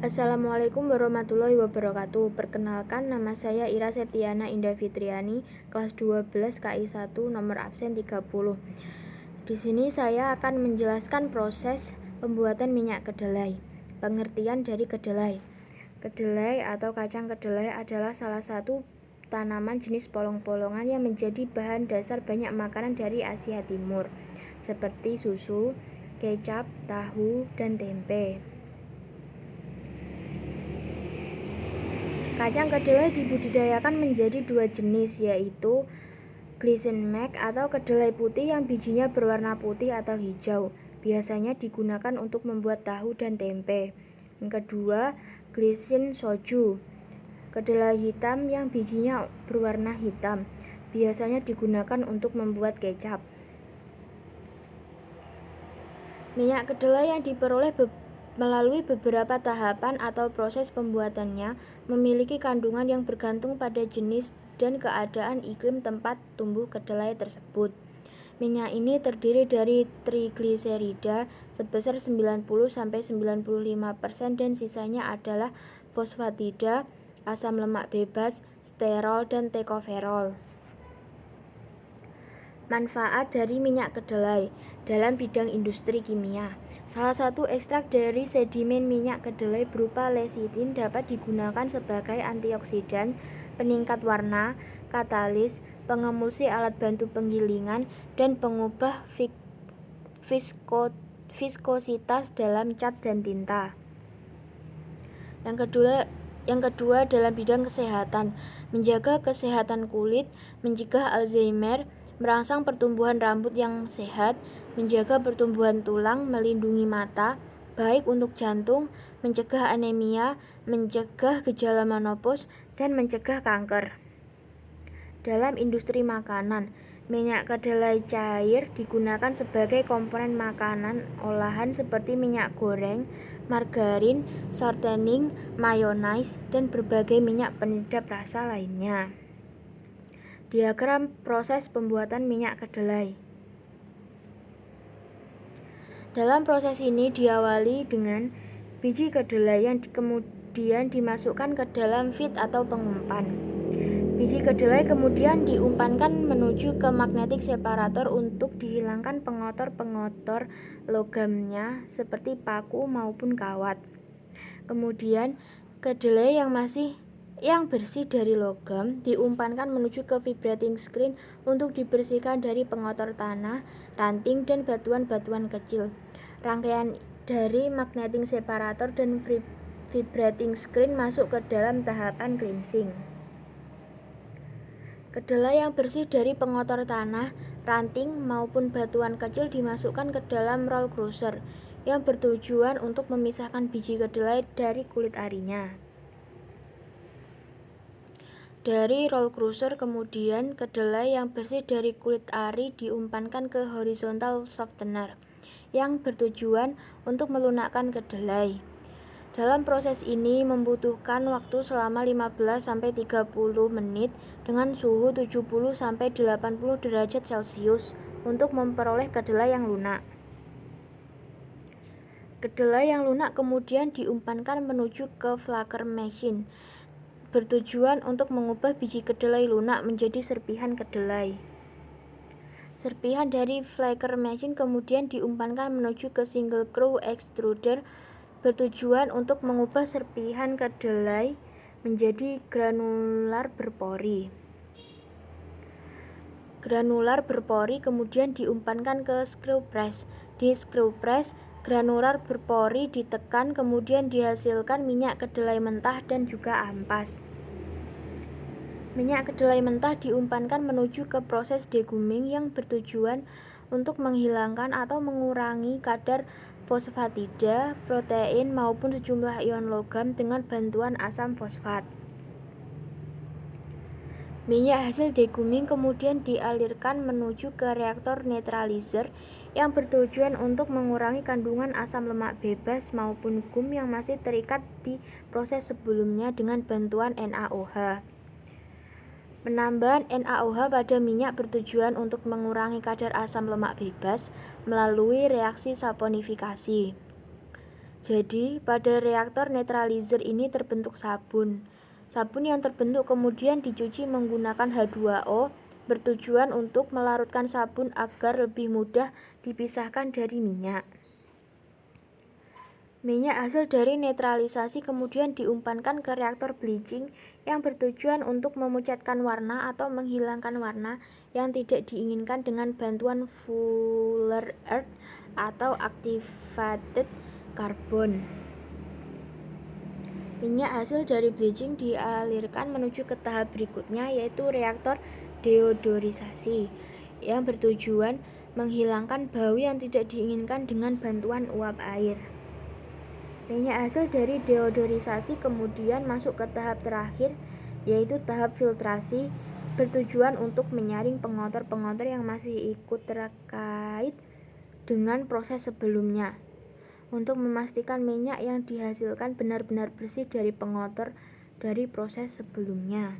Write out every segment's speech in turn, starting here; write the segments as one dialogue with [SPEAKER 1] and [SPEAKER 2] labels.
[SPEAKER 1] Assalamualaikum warahmatullahi wabarakatuh. Perkenalkan, nama saya Ira Septiana Indah Fitriani, kelas 12 KI 1, nomor absen 30. Di sini saya akan menjelaskan proses pembuatan minyak kedelai. Pengertian dari kedelai. Kedelai atau kacang kedelai adalah salah satu tanaman jenis polong-polongan yang menjadi bahan dasar banyak makanan dari Asia Timur, seperti susu, kecap, tahu, dan tempe. Kacang kedelai dibudidayakan menjadi dua jenis, yaitu glisenmek atau kedelai putih yang bijinya berwarna putih atau hijau, biasanya digunakan untuk membuat tahu dan tempe. Yang kedua, glisen soju, kedelai hitam yang bijinya berwarna hitam, biasanya digunakan untuk membuat kecap. Minyak kedelai yang diperoleh melalui beberapa tahapan atau proses pembuatannya memiliki kandungan yang bergantung pada jenis dan keadaan iklim tempat tumbuh kedelai tersebut. Minyak ini terdiri dari trigliserida sebesar 90-95% dan sisanya adalah fosfatida, asam lemak bebas, sterol, dan tocopherol. Manfaat dari minyak kedelai dalam bidang industri kimia. Salah satu ekstrak dari sedimen minyak kedelai berupa lecitin dapat digunakan sebagai antioksidan, peningkat warna, katalis, pengemulsi alat bantu penggilingan, dan pengubah viskositas dalam cat dan tinta. Yang kedua dalam bidang kesehatan, menjaga kesehatan kulit, mencegah Alzheimer, merangsang pertumbuhan rambut yang sehat, menjaga pertumbuhan tulang, melindungi mata, baik untuk jantung, mencegah anemia, mencegah gejala menopause, dan mencegah kanker. Dalam industri makanan, minyak kedelai cair digunakan sebagai komponen makanan olahan seperti minyak goreng, margarin, shortening, mayonnaise, dan berbagai minyak penyedap rasa lainnya. Diagram proses pembuatan minyak kedelai. Dalam proses ini diawali dengan biji kedelai yang kemudian dimasukkan ke dalam vat atau pengumpan. Biji kedelai kemudian diumpankan menuju ke magnetic separator untuk dihilangkan pengotor-pengotor logamnya seperti paku maupun kawat. Kemudian kedelai yang bersih dari logam diumpankan menuju ke vibrating screen untuk dibersihkan dari pengotor tanah, ranting, dan batuan-batuan kecil. Rangkaian dari magnetic separator dan vibrating screen masuk ke dalam tahapan cleansing. Kedelai yang bersih dari pengotor tanah, ranting, maupun batuan kecil dimasukkan ke dalam roll crusher yang bertujuan untuk memisahkan biji kedelai dari kulit arinya. Dari roll crusher kemudian kedelai yang bersih dari kulit ari diumpankan ke horizontal softener yang bertujuan untuk melunakkan kedelai. Dalam proses ini membutuhkan waktu selama 15-30 menit dengan suhu 70-80 derajat Celcius untuk memperoleh kedelai yang lunak. Kedelai yang lunak kemudian diumpankan menuju ke flaker machine, bertujuan untuk mengubah biji kedelai lunak menjadi serpihan kedelai. Serpihan dari flaker machine kemudian diumpankan menuju ke single screw extruder, bertujuan untuk mengubah serpihan kedelai menjadi granular berpori. Granular berpori kemudian diumpankan ke screw press. Di screw press, granular berpori ditekan kemudian dihasilkan minyak kedelai mentah dan juga ampas. Minyak kedelai mentah diumpankan menuju ke proses deguming yang bertujuan untuk menghilangkan atau mengurangi kadar fosfatida, protein, maupun sejumlah ion logam dengan bantuan asam fosfat. Minyak hasil deguming kemudian dialirkan menuju ke reaktor netralizer yang bertujuan untuk mengurangi kandungan asam lemak bebas maupun gum yang masih terikat di proses sebelumnya dengan bantuan NaOH. Penambahan NaOH pada minyak bertujuan untuk mengurangi kadar asam lemak bebas melalui reaksi saponifikasi. Jadi, pada reaktor netralizer ini terbentuk sabun. Sabun yang terbentuk kemudian dicuci menggunakan H2O bertujuan untuk melarutkan sabun agar lebih mudah dipisahkan dari minyak. Minyak hasil dari netralisasi kemudian diumpankan ke reaktor bleaching yang bertujuan untuk memucatkan warna atau menghilangkan warna yang tidak diinginkan dengan bantuan Fuller Earth atau activated carbon. Minyak hasil dari bleaching dialirkan menuju ke tahap berikutnya, yaitu reaktor deodorisasi yang bertujuan menghilangkan bau yang tidak diinginkan dengan bantuan uap air. Minyak hasil dari deodorisasi kemudian masuk ke tahap terakhir, yaitu tahap filtrasi, bertujuan untuk menyaring pengotor-pengotor yang masih ikut terkait dengan proses sebelumnya, untuk memastikan minyak yang dihasilkan benar-benar bersih dari pengotor dari proses sebelumnya.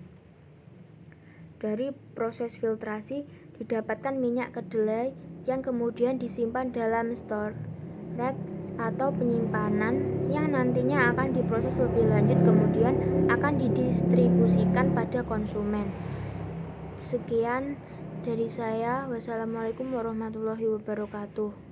[SPEAKER 1] Dari proses filtrasi didapatkan minyak kedelai yang kemudian disimpan dalam storage atau penyimpanan yang nantinya akan diproses lebih lanjut kemudian akan didistribusikan pada konsumen. Sekian dari saya. Wassalamualaikum warahmatullahi wabarakatuh.